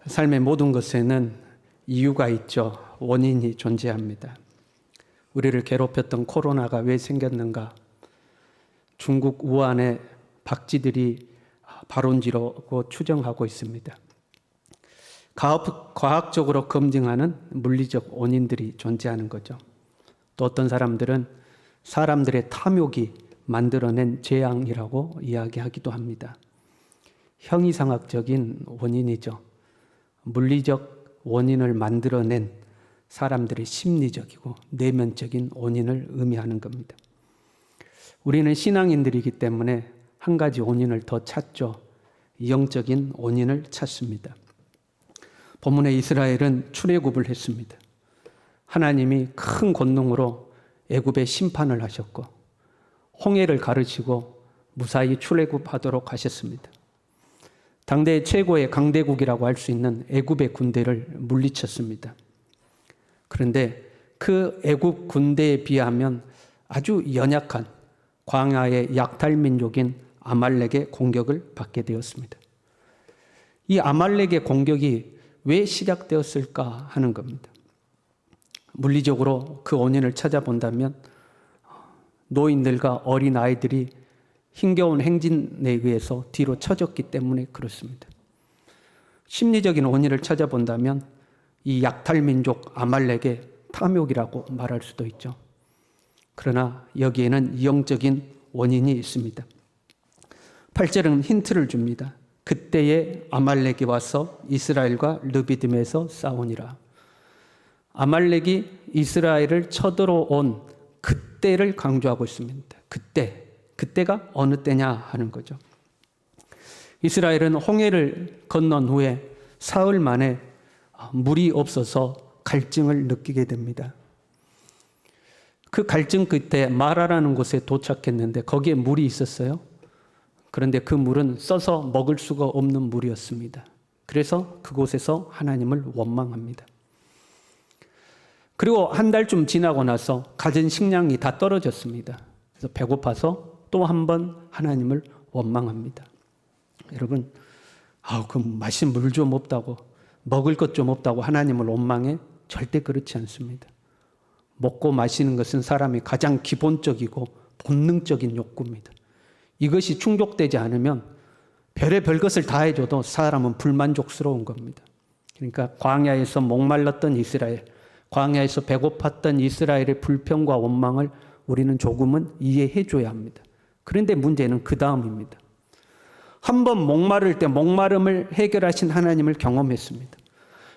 삶의 모든 것에는 이유가 있죠. 원인이 존재합니다. 우리를 괴롭혔던 코로나가 왜 생겼는가? 중국 우한의 박쥐들이 발원지라고 추정하고 있습니다. 과학적으로 검증하는 물리적 원인들이 존재하는 거죠. 또 어떤 사람들은 사람들의 탐욕이 만들어낸 재앙이라고 이야기하기도 합니다. 형이상학적인 원인이죠. 물리적 원인을 만들어낸 사람들의 심리적이고 내면적인 원인을 의미하는 겁니다. 우리는 신앙인들이기 때문에 한 가지 원인을 더 찾죠. 영적인 원인을 찾습니다. 본문에 이스라엘은 출애굽을 했습니다. 하나님이 큰 권능으로 애굽에 심판을 하셨고 홍해를 가르치고 무사히 출애굽하도록 하셨습니다. 당대 최고의 강대국이라고 할 수 있는 애굽의 군대를 물리쳤습니다. 그런데 그 애굽 군대에 비하면 아주 연약한 광야의 약탈민족인 아말렉의 공격을 받게 되었습니다. 이 아말렉의 공격이 왜 시작되었을까 하는 겁니다. 물리적으로 그 원인을 찾아본다면 노인들과 어린아이들이 힘겨운 행진에 의해서 뒤로 처졌기 때문에 그렇습니다. 심리적인 원인을 찾아본다면 이 약탈민족 아말렉의 탐욕이라고 말할 수도 있죠. 그러나 여기에는 영적인 원인이 있습니다. 8절은 힌트를 줍니다. 그때에 아말렉이 와서 이스라엘과 르비딤에서 싸우니라. 아말렉이 이스라엘을 쳐들어온 그때를 강조하고 있습니다. 그때가 어느 때냐 하는 거죠. 이스라엘은 홍해를 건넌 후에 사흘 만에 물이 없어서 갈증을 느끼게 됩니다. 그 갈증 끝에 마라라는 곳에 도착했는데 거기에 물이 있었어요. 그런데 그 물은 써서 먹을 수가 없는 물이었습니다. 그래서 그곳에서 하나님을 원망합니다. 그리고 한 달쯤 지나고 나서 가진 식량이 다 떨어졌습니다. 그래서 배고파서 또 한 번 하나님을 원망합니다. 여러분, 그 마실 물 좀 없다고, 먹을 것 좀 없다고 하나님을 원망해? 절대 그렇지 않습니다. 먹고 마시는 것은 사람이 가장 기본적이고 본능적인 욕구입니다. 이것이 충족되지 않으면 별의별 것을 다 해줘도 사람은 불만족스러운 겁니다. 그러니까 광야에서 목말랐던 이스라엘, 광야에서 배고팠던 이스라엘의 불평과 원망을 우리는 조금은 이해해줘야 합니다. 그런데 문제는 그 다음입니다. 한번 목마를 때 목마름을 해결하신 하나님을 경험했습니다.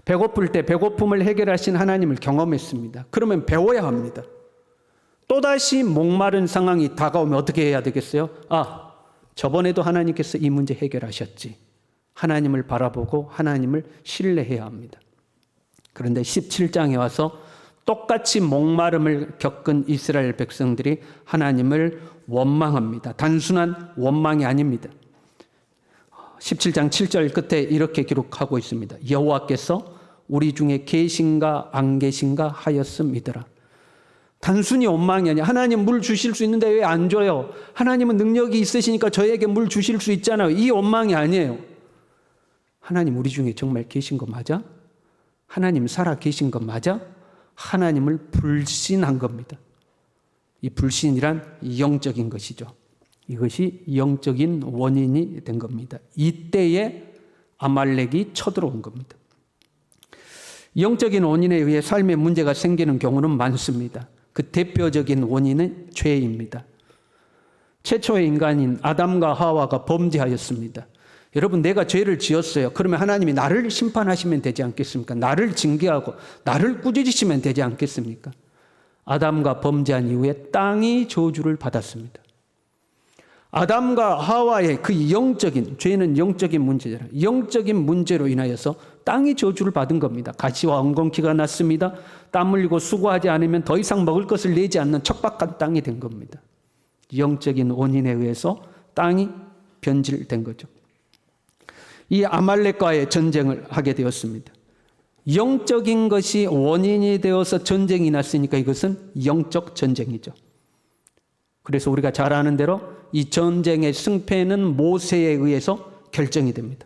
배고플 때 배고픔을 해결하신 하나님을 경험했습니다. 그러면 배워야 합니다. 또다시 목마른 상황이 다가오면 어떻게 해야 되겠어요? 저번에도 하나님께서 이 문제 해결하셨지. 하나님을 바라보고 하나님을 신뢰해야 합니다. 그런데 17장에 와서 똑같이 목마름을 겪은 이스라엘 백성들이 하나님을 원망합니다. 단순한 원망이 아닙니다. 17장 7절 끝에 이렇게 기록하고 있습니다. 여호와께서 우리 중에 계신가 안 계신가 하였음이더라. 단순히 원망이 아니야. 하나님 물 주실 수 있는데 왜 안 줘요? 하나님은 능력이 있으시니까 저에게 물 주실 수 있잖아요. 이 원망이 아니에요. 하나님 우리 중에 정말 계신 거 맞아? 하나님 살아 계신 거 맞아? 하나님을 불신한 겁니다. 이 불신이란 영적인 것이죠. 이것이 영적인 원인이 된 겁니다. 이때에 아말렉이 쳐들어온 겁니다. 영적인 원인에 의해 삶의 문제가 생기는 경우는 많습니다. 그 대표적인 원인은 죄입니다. 최초의 인간인 아담과 하와가 범죄하였습니다. 여러분, 내가 죄를 지었어요. 그러면 하나님이 나를 심판하시면 되지 않겠습니까? 나를 징계하고 나를 꾸짖으시면 되지 않겠습니까? 아담과 범죄한 이후에 땅이 저주를 받았습니다. 아담과 하와의 그 영적인, 죄는 영적인 문제잖아요. 영적인 문제로 인하여서 땅이 저주를 받은 겁니다. 가시와 엉겅퀴가 났습니다. 땀 흘리고 수고하지 않으면 더 이상 먹을 것을 내지 않는 척박한 땅이 된 겁니다. 영적인 원인에 의해서 땅이 변질된 거죠. 이 아말렉과의 전쟁을 하게 되었습니다. 영적인 것이 원인이 되어서 전쟁이 났으니까 이것은 영적 전쟁이죠. 그래서 우리가 잘 아는 대로 이 전쟁의 승패는 모세에 의해서 결정이 됩니다.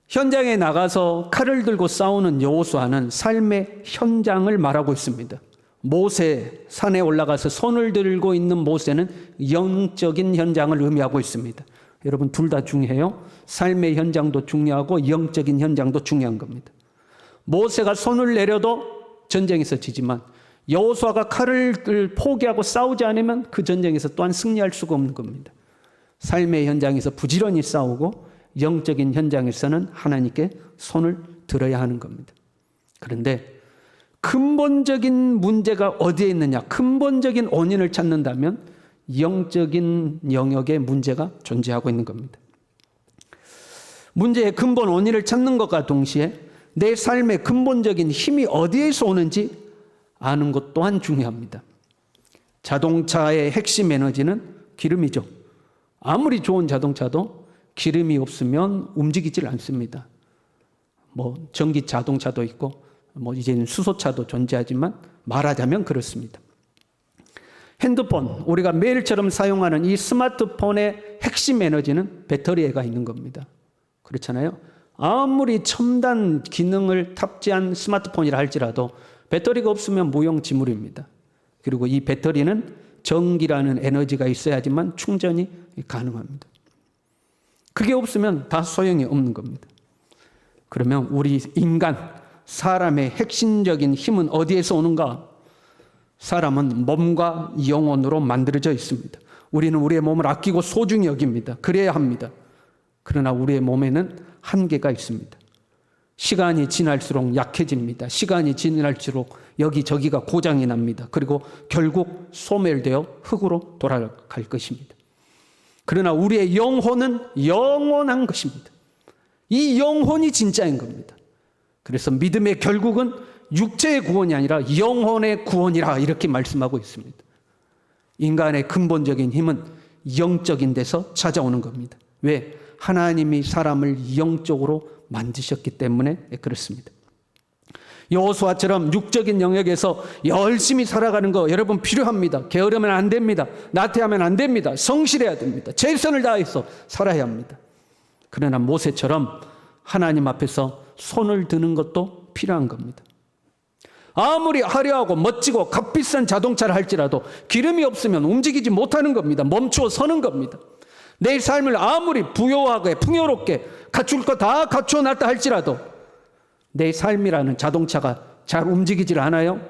현장에 나가서 칼을 들고 싸우는 여호수아는 삶의 현장을 말하고 있습니다. 모세, 산에 올라가서 손을 들고 있는 모세는 영적인 현장을 의미하고 있습니다. 여러분, 둘 다 중요해요. 삶의 현장도 중요하고 영적인 현장도 중요한 겁니다. 모세가 손을 내려도 전쟁에서 지지만 여호수아가 칼을 포기하고 싸우지 않으면 그 전쟁에서 또한 승리할 수가 없는 겁니다. 삶의 현장에서 부지런히 싸우고 영적인 현장에서는 하나님께 손을 들어야 하는 겁니다. 그런데 근본적인 문제가 어디에 있느냐? 근본적인 원인을 찾는다면 영적인 영역에 문제가 존재하고 있는 겁니다. 문제의 근본 원인을 찾는 것과 동시에 내 삶의 근본적인 힘이 어디에서 오는지 아는 것 또한 중요합니다. 자동차의 핵심 에너지는 기름이죠. 아무리 좋은 자동차도 기름이 없으면 움직이질 않습니다. 전기 자동차도 있고 이제는 수소차도 존재하지만 말하자면 그렇습니다. 핸드폰, 우리가 매일처럼 사용하는 이 스마트폰의 핵심 에너지는 배터리가 있는 겁니다. 그렇잖아요. 아무리 첨단 기능을 탑재한 스마트폰이라 할지라도 배터리가 없으면 무용지물입니다. 그리고 이 배터리는 전기라는 에너지가 있어야지만 충전이 가능합니다. 그게 없으면 다 소용이 없는 겁니다. 그러면 우리 인간, 사람의 핵심적인 힘은 어디에서 오는가? 사람은 몸과 영혼으로 만들어져 있습니다. 우리는 우리의 몸을 아끼고 소중히 여깁니다. 그래야 합니다. 그러나 우리의 몸에는 한계가 있습니다. 시간이 지날수록 약해집니다. 시간이 지날수록 여기저기가 고장이 납니다. 그리고 결국 소멸되어 흙으로 돌아갈 것입니다. 그러나 우리의 영혼은 영원한 것입니다. 이 영혼이 진짜인 겁니다. 그래서 믿음의 결국은 육체의 구원이 아니라 영혼의 구원이라 이렇게 말씀하고 있습니다. 인간의 근본적인 힘은 영적인 데서 찾아오는 겁니다. 왜? 하나님이 사람을 영적으로 만드셨기 때문에 그렇습니다. 여호수아처럼 육적인 영역에서 열심히 살아가는 거 여러분 필요합니다. 게으르면 안 됩니다. 나태하면 안 됩니다. 성실해야 됩니다. 최선을 다해서 살아야 합니다. 그러나 모세처럼 하나님 앞에서 손을 드는 것도 필요한 겁니다. 아무리 화려하고 멋지고 값비싼 자동차를 할지라도 기름이 없으면 움직이지 못하는 겁니다. 멈추어 서는 겁니다. 내 삶을 아무리 부요하게 풍요롭게 갖출 거 다 갖추어 놨다 할지라도 내 삶이라는 자동차가 잘 움직이질 않아요.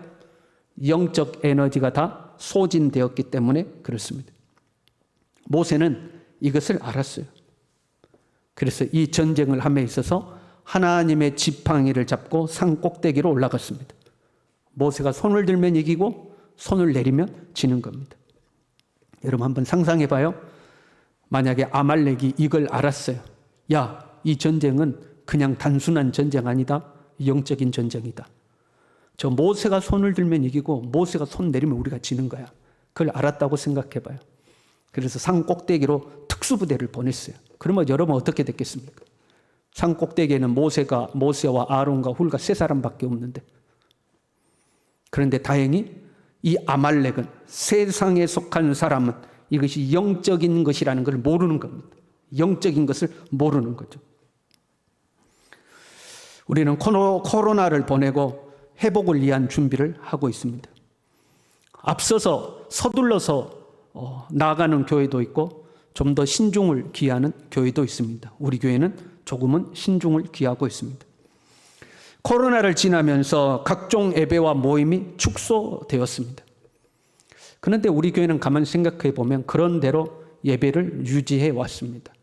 영적 에너지가 다 소진되었기 때문에 그렇습니다. 모세는 이것을 알았어요. 그래서 이 전쟁을 함에 있어서 하나님의 지팡이를 잡고 산 꼭대기로 올라갔습니다. 모세가 손을 들면 이기고 손을 내리면 지는 겁니다. 여러분 한번 상상해 봐요. 만약에 아말렉이 이걸 알았어요. 야, 이 전쟁은 그냥 단순한 전쟁 아니다. 영적인 전쟁이다. 저 모세가 손을 들면 이기고 모세가 손 내리면 우리가 지는 거야. 그걸 알았다고 생각해 봐요. 그래서 산 꼭대기로 특수부대를 보냈어요. 그러면 여러분 어떻게 됐겠습니까? 산 꼭대기에는 모세와 아론과 훌과 세 사람밖에 없는데, 그런데 다행히 이 아말렉은, 세상에 속한 사람은 이것이 영적인 것이라는 걸 모르는 겁니다. 영적인 것을 모르는 거죠. 우리는 코로나를 보내고 회복을 위한 준비를 하고 있습니다. 앞서서 서둘러서 나아가는 교회도 있고 좀 더 신중을 기하는 교회도 있습니다. 우리 교회는 조금은 신중을 기하고 있습니다. 코로나를 지나면서 각종 예배와 모임이 축소되었습니다. 그런데 우리 교회는 가만히 생각해 보면 그런 대로 예배를 유지해 왔습니다.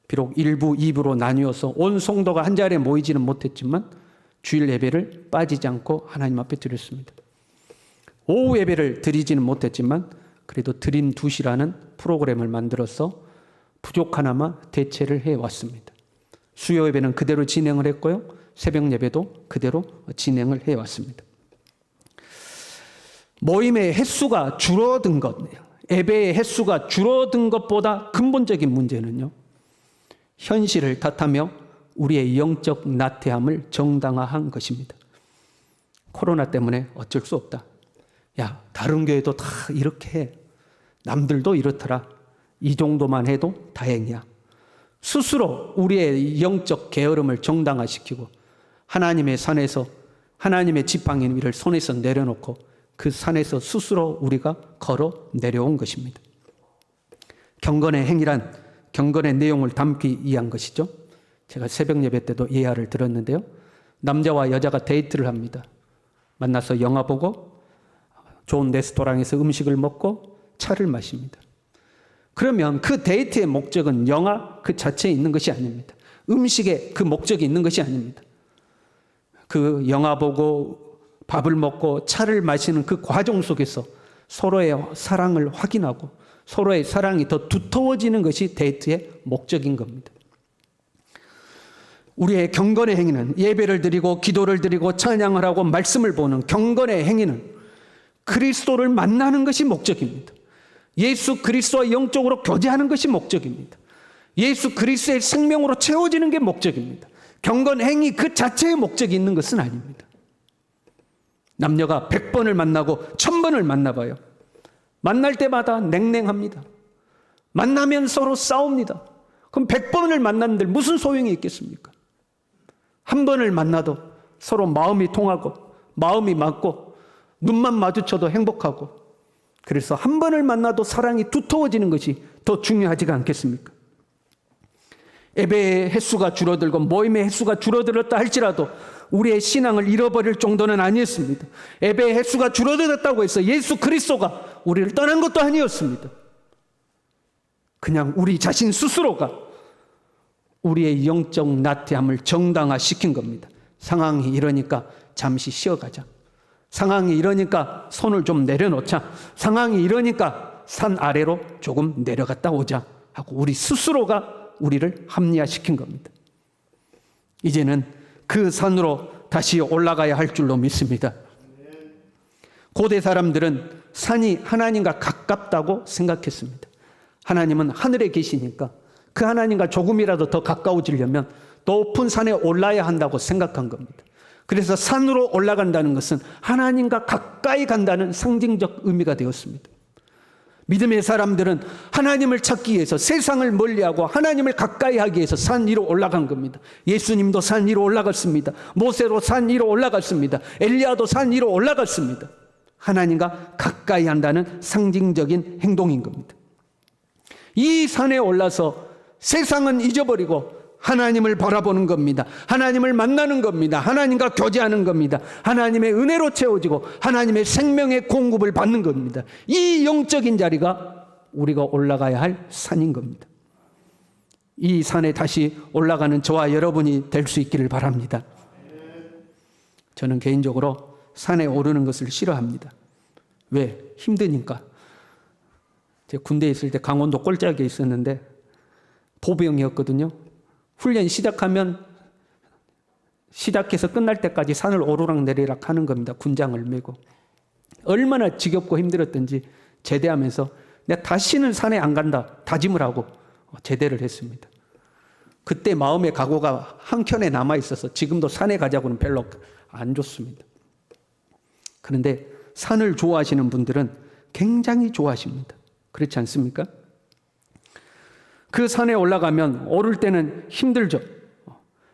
비록 1부, 2부로 나뉘어서 온 성도가 한 자리에 모이지는 못했지만 주일 예배를 빠지지 않고 하나님 앞에 드렸습니다. 오후 예배를 드리지는 못했지만 그래도 드림 2시라는 프로그램을 만들어서 부족하나마 대체를 해왔습니다. 수요 예배는 그대로 진행을 했고요. 새벽 예배도 그대로 진행을 해왔습니다. 모임의 횟수가 줄어든 것, 예배의 횟수가 줄어든 것보다 근본적인 문제는요, 현실을 탓하며 우리의 영적 나태함을 정당화한 것입니다. 코로나 때문에 어쩔 수 없다. 야, 다른 교회도 다 이렇게 해. 남들도 이렇더라. 이 정도만 해도 다행이야. 스스로 우리의 영적 게으름을 정당화시키고 하나님의 산에서 하나님의 지팡이 위를 손에서 내려놓고 그 산에서 스스로 우리가 걸어 내려온 것입니다. 경건의 행위란 경건의 내용을 담기 위한 것이죠. 제가 새벽 예배 때도 예화를 들었는데요. 남자와 여자가 데이트를 합니다. 만나서 영화 보고 좋은 레스토랑에서 음식을 먹고 차를 마십니다. 그러면 그 데이트의 목적은 영화 그 자체에 있는 것이 아닙니다. 음식에 그 목적이 있는 것이 아닙니다. 그 영화 보고 밥을 먹고 차를 마시는 그 과정 속에서 서로의 사랑을 확인하고 서로의 사랑이 더 두터워지는 것이 데이트의 목적인 겁니다. 우리의 경건의 행위는 예배를 드리고 기도를 드리고 찬양을 하고 말씀을 보는 경건의 행위는 그리스도를 만나는 것이 목적입니다. 예수 그리스도와 영적으로 교제하는 것이 목적입니다. 예수 그리스도의 생명으로 채워지는 게 목적입니다. 경건 행위 그 자체의 목적이 있는 것은 아닙니다. 남녀가 100번을 만나고 1000번을 만나봐요. 만날 때마다 냉랭합니다. 만나면 서로 싸웁니다. 그럼 100번을 만났는데 무슨 소용이 있겠습니까? 한 번을 만나도 서로 마음이 통하고 마음이 맞고 눈만 마주쳐도 행복하고 그래서 한 번을 만나도 사랑이 두터워지는 것이 더 중요하지가 않겠습니까? 예배의 횟수가 줄어들고 모임의 횟수가 줄어들었다 할지라도 우리의 신앙을 잃어버릴 정도는 아니었습니다. 예배의 횟수가 줄어들었다고 해서 예수 그리스도가 우리를 떠난 것도 아니었습니다. 그냥 우리 자신 스스로가 우리의 영적 나태함을 정당화시킨 겁니다. 상황이 이러니까 잠시 쉬어가자. 상황이 이러니까 손을 좀 내려놓자. 상황이 이러니까 산 아래로 조금 내려갔다 오자 하고 우리 스스로가 우리를 합리화시킨 겁니다. 이제는 그 산으로 다시 올라가야 할 줄로 믿습니다. 고대 사람들은 산이 하나님과 가깝다고 생각했습니다. 하나님은 하늘에 계시니까 그 하나님과 조금이라도 더 가까워지려면 높은 산에 올라야 한다고 생각한 겁니다. 그래서 산으로 올라간다는 것은 하나님과 가까이 간다는 상징적 의미가 되었습니다. 믿음의 사람들은 하나님을 찾기 위해서 세상을 멀리하고 하나님을 가까이 하기 위해서 산 위로 올라간 겁니다. 예수님도 산 위로 올라갔습니다. 모세도 산 위로 올라갔습니다. 엘리야도 산 위로 올라갔습니다. 하나님과 가까이 한다는 상징적인 행동인 겁니다. 이 산에 올라서 세상은 잊어버리고 하나님을 바라보는 겁니다. 하나님을 만나는 겁니다. 하나님과 교제하는 겁니다. 하나님의 은혜로 채워지고 하나님의 생명의 공급을 받는 겁니다. 이 영적인 자리가 우리가 올라가야 할 산인 겁니다. 이 산에 다시 올라가는 저와 여러분이 될 수 있기를 바랍니다. 저는 개인적으로 산에 오르는 것을 싫어합니다. 왜? 힘드니까. 제가 군대에 있을 때 강원도 꼴짝에 있었는데 보병이었거든요. 훈련 시작하면 시작해서 끝날 때까지 산을 오르락 내리락 하는 겁니다. 군장을 메고. 얼마나 지겹고 힘들었던지 제대하면서 내가 다시는 산에 안 간다 다짐을 하고 제대를 했습니다. 그때 마음의 각오가 한켠에 남아있어서 지금도 산에 가자고는 별로 안 좋습니다. 그런데 산을 좋아하시는 분들은 굉장히 좋아하십니다. 그렇지 않습니까? 그 산에 올라가면 오를 때는 힘들죠.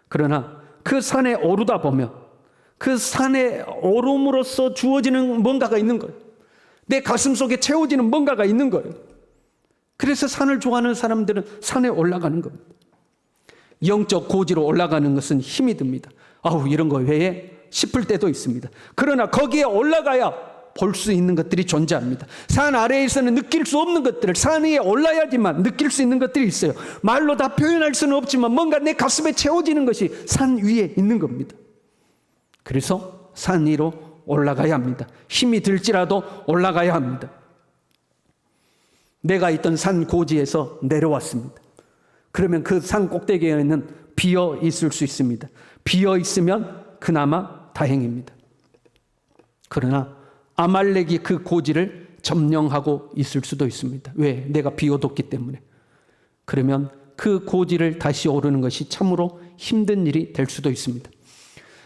그러나 그 산에 오르다 보면 그 산에 오름으로써 주어지는 뭔가가 있는 거예요. 내 가슴 속에 채워지는 뭔가가 있는 거예요. 그래서 산을 좋아하는 사람들은 산에 올라가는 겁니다. 영적 고지로 올라가는 것은 힘이 듭니다. 아우 이런 거 외에 싶을 때도 있습니다. 그러나 거기에 올라가야 볼 수 있는 것들이 존재합니다. 산 아래에서는 느낄 수 없는 것들을 산 위에 올라야지만 느낄 수 있는 것들이 있어요. 말로 다 표현할 수는 없지만 뭔가 내 가슴에 채워지는 것이 산 위에 있는 겁니다. 그래서 산 위로 올라가야 합니다. 힘이 들지라도 올라가야 합니다. 내가 있던 산 고지에서 내려왔습니다. 그러면 그 산 꼭대기에는 비어 있을 수 있습니다. 비어 있으면 그나마 다행입니다. 그러나 아말렉이 그 고지를 점령하고 있을 수도 있습니다. 왜? 내가 비워뒀기 때문에. 그러면 그 고지를 다시 오르는 것이 참으로 힘든 일이 될 수도 있습니다.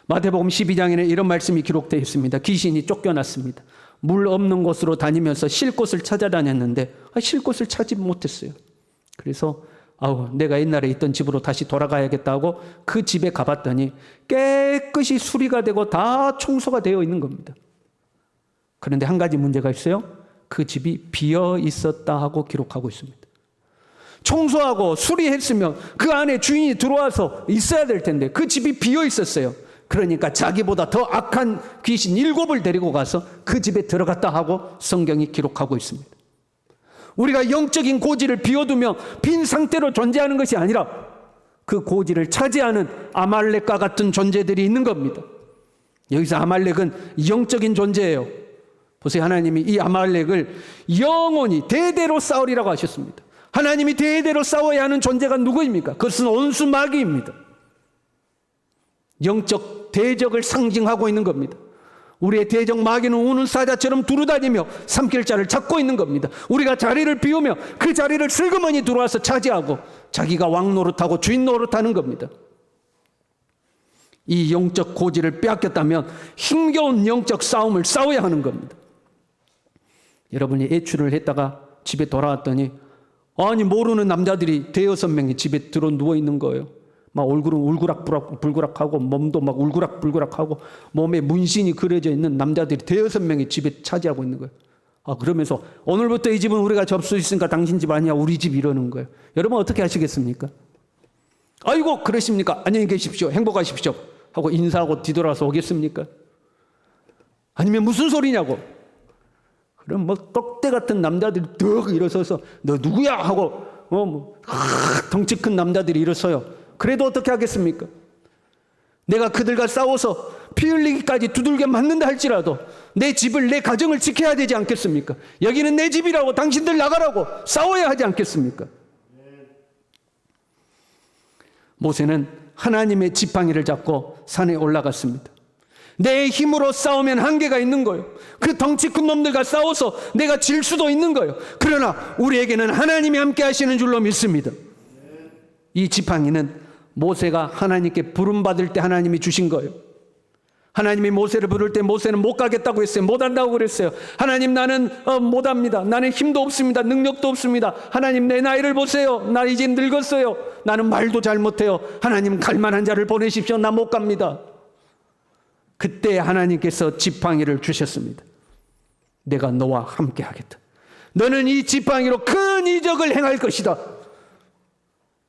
마태복음 12장에는 이런 말씀이 기록되어 있습니다. 귀신이 쫓겨났습니다. 물 없는 곳으로 다니면서 쉴 곳을 찾아다녔는데 쉴 곳을 찾지 못했어요. 그래서 아우, 내가 옛날에 있던 집으로 다시 돌아가야겠다고 그 집에 가봤더니 깨끗이 수리가 되고 다 청소가 되어 있는 겁니다. 그런데 한 가지 문제가 있어요. 그 집이 비어 있었다 하고 기록하고 있습니다. 청소하고 수리했으면 그 안에 주인이 들어와서 있어야 될 텐데 그 집이 비어 있었어요. 그러니까 자기보다 더 악한 귀신 7을 데리고 가서 그 집에 들어갔다 하고 성경이 기록하고 있습니다. 우리가 영적인 고지를 비워두며 빈 상태로 존재하는 것이 아니라 그 고지를 차지하는 아말렉과 같은 존재들이 있는 겁니다. 여기서 아말렉은 영적인 존재예요. 보세요. 하나님이 이 아말렉을 영원히 대대로 싸우리라고 하셨습니다. 하나님이 대대로 싸워야 하는 존재가 누구입니까? 그것은 온수 마귀입니다. 영적 대적을 상징하고 있는 겁니다. 우리의 대적 마귀는 우는 사자처럼 두루다니며 삼킬 자를 잡고 있는 겁니다. 우리가 자리를 비우며 그 자리를 슬그머니 들어와서 차지하고 자기가 왕 노릇하고 주인 노릇하는 겁니다. 이 영적 고지를 빼앗겼다면 힘겨운 영적 싸움을 싸워야 하는 겁니다. 여러분이 외출을 했다가 집에 돌아왔더니 아니 모르는 남자들이 5-6명이 집에 들어 누워 있는 거예요. 막 얼굴은 울그락불그락하고 몸도 막 울그락불그락하고 몸에 문신이 그려져 있는 남자들이 5-6명이 집에 차지하고 있는 거예요. 그러면서 오늘부터 이 집은 우리가 접수했으니까 당신 집 아니야, 우리 집 이러는 거예요. 여러분 어떻게 하시겠습니까? 아이고 그러십니까? 안녕히 계십시오, 행복하십시오 하고 인사하고 뒤돌아서 오겠습니까? 아니면 무슨 소리냐고. 그럼 뭐 떡대 같은 남자들이 뚝 일어서서 너 누구야 하고 덩치 큰 남자들이 일어서요. 그래도 어떻게 하겠습니까? 내가 그들과 싸워서 피 흘리기까지 두들겨 맞는다 할지라도 내 집을, 내 가정을 지켜야 되지 않겠습니까? 여기는 내 집이라고, 당신들 나가라고 싸워야 하지 않겠습니까? 모세는 하나님의 지팡이를 잡고 산에 올라갔습니다. 내 힘으로 싸우면 한계가 있는 거예요. 그 덩치 큰 놈들과 싸워서 내가 질 수도 있는 거예요. 그러나 우리에게는 하나님이 함께 하시는 줄로 믿습니다. 이 지팡이는 모세가 하나님께 부름받을 때 하나님이 주신 거예요. 하나님이 모세를 부를 때 모세는 못 가겠다고 했어요. 못 한다고 그랬어요. 하나님 나는 못합니다. 나는 힘도 없습니다. 능력도 없습니다. 하나님 내 나이를 보세요. 나 이제 늙었어요. 나는 말도 잘 못해요. 하나님 갈만한 자를 보내십시오. 나 못 갑니다. 그때 하나님께서 지팡이를 주셨습니다. 내가 너와 함께 하겠다. 너는 이 지팡이로 큰 이적을 행할 것이다.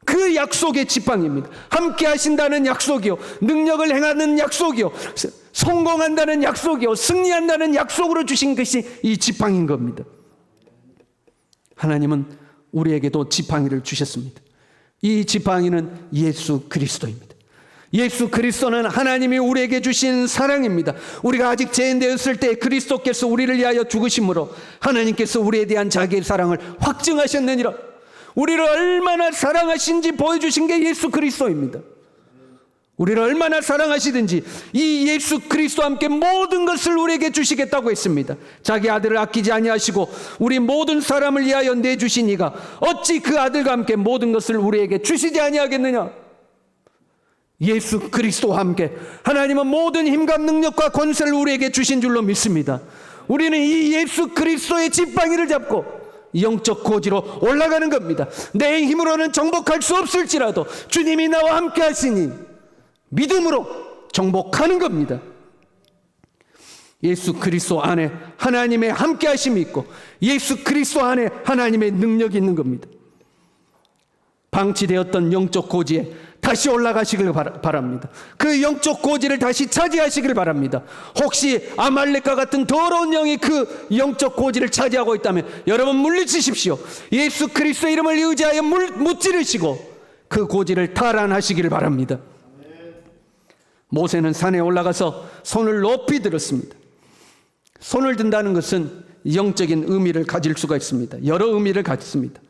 그 약속의 지팡이입니다. 함께 하신다는 약속이요, 능력을 행하는 약속이요, 성공한다는 약속이요, 승리한다는 약속으로 주신 것이 이 지팡이인 겁니다. 하나님은 우리에게도 지팡이를 주셨습니다. 이 지팡이는 예수 그리스도입니다. 예수 그리스도는 하나님이 우리에게 주신 사랑입니다. 우리가 아직 죄인되었을 때 그리스도께서 우리를 위하여 죽으심으로 하나님께서 우리에 대한 자기의 사랑을 확증하셨느니라. 우리를 얼마나 사랑하신지 보여주신 게 예수 그리스도입니다. 우리를 얼마나 사랑하시든지 이 예수 그리스도와 함께 모든 것을 우리에게 주시겠다고 했습니다. 자기 아들을 아끼지 아니하시고 우리 모든 사람을 위하여 내주신 이가 어찌 그 아들과 함께 모든 것을 우리에게 주시지 아니하겠느냐. 예수 그리스도와 함께 하나님은 모든 힘과 능력과 권세를 우리에게 주신 줄로 믿습니다. 우리는 이 예수 그리스도의 지팡이를 잡고 영적 고지로 올라가는 겁니다. 내 힘으로는 정복할 수 없을지라도 주님이 나와 함께 하시니 믿음으로 정복하는 겁니다. 예수 그리스도 안에 하나님의 함께 하심이 있고 예수 그리스도 안에 하나님의 능력이 있는 겁니다. 방치되었던 영적 고지에 다시 올라가시길 바랍니다. 그 영적 고지를 다시 차지하시길 바랍니다. 혹시 아말렉과 같은 더러운 영이 그 영적 고지를 차지하고 있다면 여러분 물리치십시오. 예수 그리스도의 이름을 의지하여 무찌르시고 그 고지를 탈환하시기를 바랍니다. 모세는 산에 올라가서 손을 높이 들었습니다. 손을 든다는 것은 영적인 의미를 가질 수가 있습니다. 여러 의미를 가졌습니다.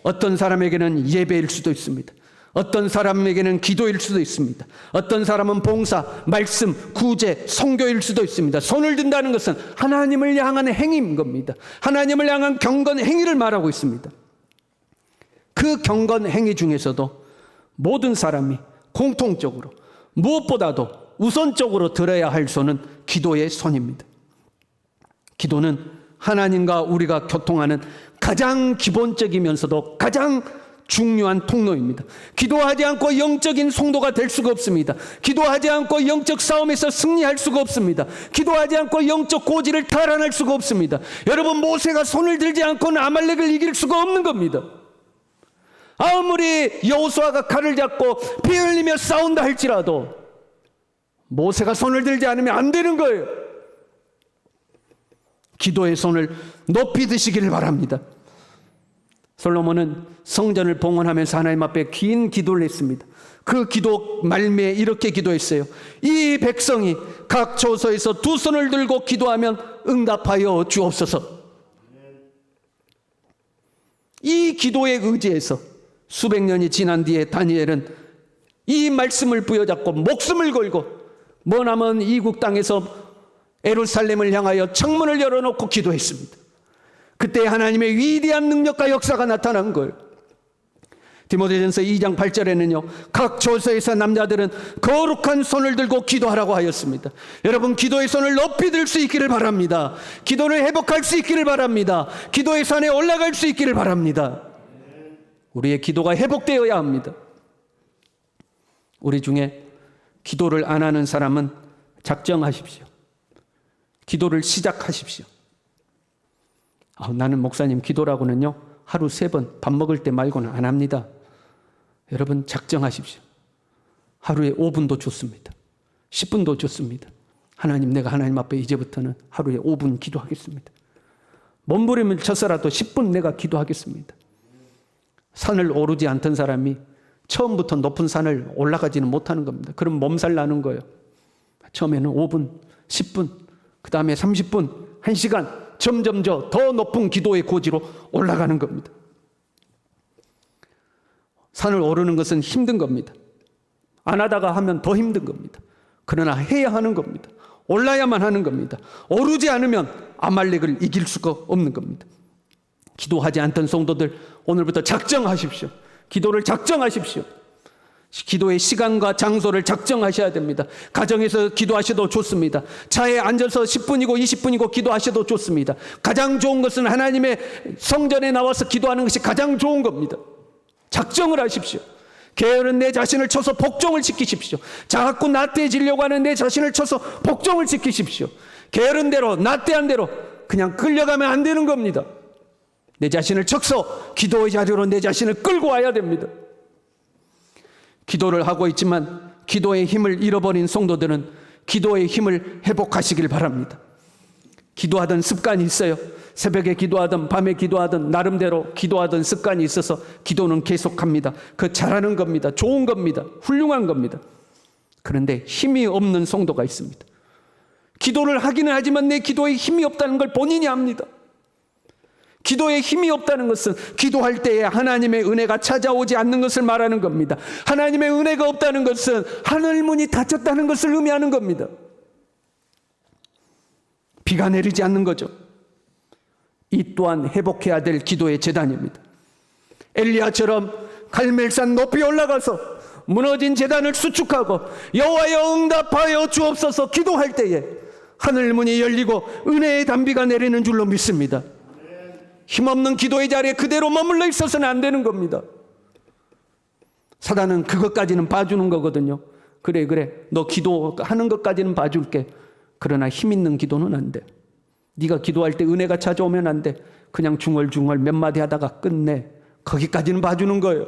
어떤 사람에게는 예배일 수도 있습니다. 어떤 사람에게는 기도일 수도 있습니다. 어떤 사람은 봉사, 말씀, 구제, 선교일 수도 있습니다. 손을 든다는 것은 하나님을 향한 행위인 겁니다. 하나님을 향한 경건 행위를 말하고 있습니다. 그 경건 행위 중에서도 모든 사람이 공통적으로 무엇보다도 우선적으로 들어야 할 손은 기도의 손입니다. 기도는 하나님과 우리가 교통하는 가장 기본적이면서도 가장 중요한 통로입니다. 기도하지 않고 영적인 성도가 될 수가 없습니다. 기도하지 않고 영적 싸움에서 승리할 수가 없습니다. 기도하지 않고 영적 고지를 탈환할 수가 없습니다. 여러분, 모세가 손을 들지 않고는 아말렉을 이길 수가 없는 겁니다. 아무리 여호수아가 칼을 잡고 피 흘리며 싸운다 할지라도 모세가 손을 들지 않으면 안 되는 거예요. 기도의 손을 높이 드시기를 바랍니다. 솔로몬은 성전을 봉헌하면서 하나님 앞에 긴 기도를 했습니다. 그 기도 말미에 이렇게 기도했어요. 이 백성이 각 처소에서 두 손을 들고 기도하면 응답하여 주옵소서. 이 기도에 의지해서 수백 년이 지난 뒤에 다니엘은 이 말씀을 부여잡고 목숨을 걸고 머나먼 이국 땅에서 예루살렘을 향하여 창문을 열어놓고 기도했습니다. 그때 하나님의 위대한 능력과 역사가 나타난 거예요. 디모데전서 2장 8절에는요, 각 처소에서 남자들은 거룩한 손을 들고 기도하라고 하였습니다. 여러분, 기도의 손을 높이 들 수 있기를 바랍니다. 기도를 회복할 수 있기를 바랍니다. 기도의 산에 올라갈 수 있기를 바랍니다. 우리의 기도가 회복되어야 합니다. 우리 중에 기도를 안 하는 사람은 작정하십시오. 기도를 시작하십시오. 나는 목사님 기도라고는요 하루 3번 밥 먹을 때 말고는 안 합니다. 여러분, 작정하십시오. 하루에 5분도 좋습니다. 10분도 좋습니다. 하나님, 내가 하나님 앞에 이제부터는 하루에 5분 기도하겠습니다. 몸부림을 쳐서라도 10분 내가 기도하겠습니다. 산을 오르지 않던 사람이 처음부터 높은 산을 올라가지는 못하는 겁니다. 그럼 몸살 나는 거예요. 처음에는 5분, 10분, 그 다음에 30분, 1시간, 점점 더 높은 기도의 고지로 올라가는 겁니다. 산을 오르는 것은 힘든 겁니다. 안 하다가 하면 더 힘든 겁니다. 그러나 해야 하는 겁니다. 올라야만 하는 겁니다. 오르지 않으면 아말렉을 이길 수가 없는 겁니다. 기도하지 않던 성도들, 오늘부터 작정하십시오. 기도를 작정하십시오. 기도의 시간과 장소를 작정하셔야 됩니다. 가정에서 기도하셔도 좋습니다. 차에 앉아서 10분이고 20분이고 기도하셔도 좋습니다. 가장 좋은 것은 하나님의 성전에 나와서 기도하는 것이 가장 좋은 겁니다. 작정을 하십시오. 게으른 내 자신을 쳐서 복종을 시키십시오. 자꾸 나태해지려고 하는 내 자신을 쳐서 복종을 시키십시오. 게으른 대로, 나태한 대로 그냥 끌려가면 안 되는 겁니다. 내 자신을 쳐서 기도의 자리로 내 자신을 끌고 와야 됩니다. 기도를 하고 있지만 기도의 힘을 잃어버린 성도들은 기도의 힘을 회복하시길 바랍니다. 기도하던 습관이 있어요. 새벽에 기도하든 밤에 기도하든 나름대로 기도하던 습관이 있어서 기도는 계속합니다. 그거 잘하는 겁니다. 좋은 겁니다. 훌륭한 겁니다. 그런데 힘이 없는 성도가 있습니다. 기도를 하기는 하지만 내 기도에 힘이 없다는 걸 본인이 압니다. 기도에 힘이 없다는 것은 기도할 때에 하나님의 은혜가 찾아오지 않는 것을 말하는 겁니다. 하나님의 은혜가 없다는 것은 하늘문이 닫혔다는 것을 의미하는 겁니다. 비가 내리지 않는 거죠. 이 또한 회복해야 될 기도의 제단입니다. 엘리야처럼 갈멜산 높이 올라가서 무너진 제단을 수축하고 여호와여 응답하여 주옵소서 기도할 때에 하늘문이 열리고 은혜의 단비가 내리는 줄로 믿습니다. 힘없는 기도의 자리에 그대로 머물러 있어서는 안 되는 겁니다. 사단은 그것까지는 봐주는 거거든요. 그래 너 기도하는 것까지는 봐줄게. 그러나 힘 있는 기도는 안 돼. 네가 기도할 때 은혜가 찾아오면 안 돼. 그냥 중얼중얼 몇 마디 하다가 끝내. 거기까지는 봐주는 거예요.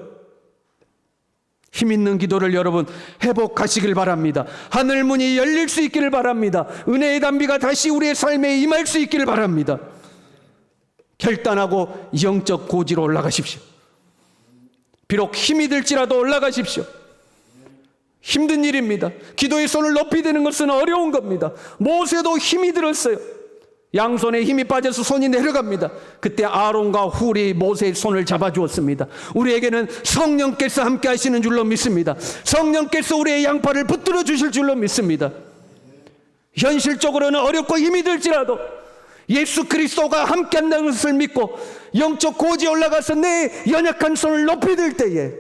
힘 있는 기도를 여러분 회복하시길 바랍니다. 하늘문이 열릴 수 있기를 바랍니다. 은혜의 단비가 다시 우리의 삶에 임할 수 있기를 바랍니다. 결단하고 영적 고지로 올라가십시오. 비록 힘이 들지라도 올라가십시오. 힘든 일입니다. 기도의 손을 높이 드는 것은 어려운 겁니다. 모세도 힘이 들었어요. 양손에 힘이 빠져서 손이 내려갑니다. 그때 아론과 훌이 모세의 손을 잡아주었습니다. 우리에게는 성령께서 함께 하시는 줄로 믿습니다. 성령께서 우리의 양팔을 붙들어 주실 줄로 믿습니다. 현실적으로는 어렵고 힘이 들지라도 예수 그리스도가 함께 한다는 것을 믿고 영적 고지에 올라가서 내 연약한 손을 높이 들 때에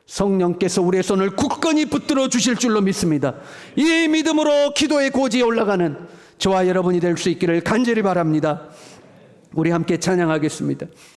성령께서 우리의 손을 굳건히 붙들어 주실 줄로 믿습니다. 이 믿음으로 기도의 고지에 올라가는 저와 여러분이 될 수 있기를 간절히 바랍니다. 우리 함께 찬양하겠습니다.